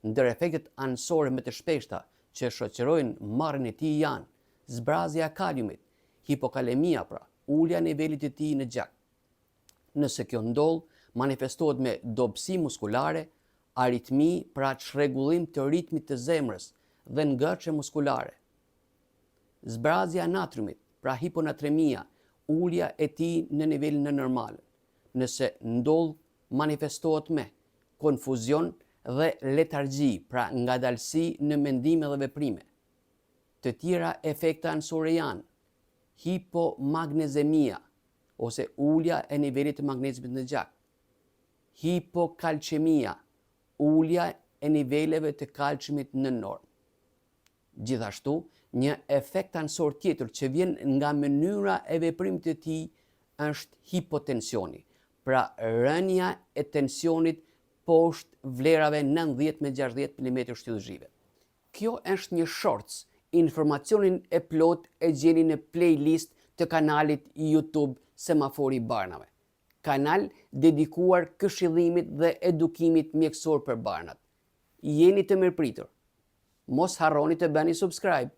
ndër efektet anësore më të shpeshta që shoqërojnë marrjen e tij janë zbrazja e kaliumit, hipokalemia pra, ulja e nivelit të tij në gjak. Nëse kjo ndodh, manifestohet me dobësi muskulare, aritmi, pra çrregullim të ritmit të zemrës dhe ngërçe muskulare. Zbrazja e natriumit, pra hiponatremia, ulja e tij në nivelin e normal. Nëse ndodh, manifestohet me konfuzion dhe letargji, pra ngadalësi në mendime dhe veprime. Të tjera efekte anësore janë hipomagnezemia, ose ulja e nivelit të magnezimit në gjak, hipokalqemia, ulja e niveleve të kalciumit në normë. Gjithashtu, një efekt anësor tjetër që vjen nga mënyra e veprimit të tij është hipotensioni, pra rënja e tensionit poshtë vlerave 90 me 60 mm shtyllëzhive. Kjo është një shortës. Informacionin e plot e gjeni në playlist të kanalit YouTube Semafori i Barnave. Kanal dedikuar këshillimit dhe edukimit mjekësor për barnat. Jeni të mirëpritur. Mos harroni të bëni subscribe.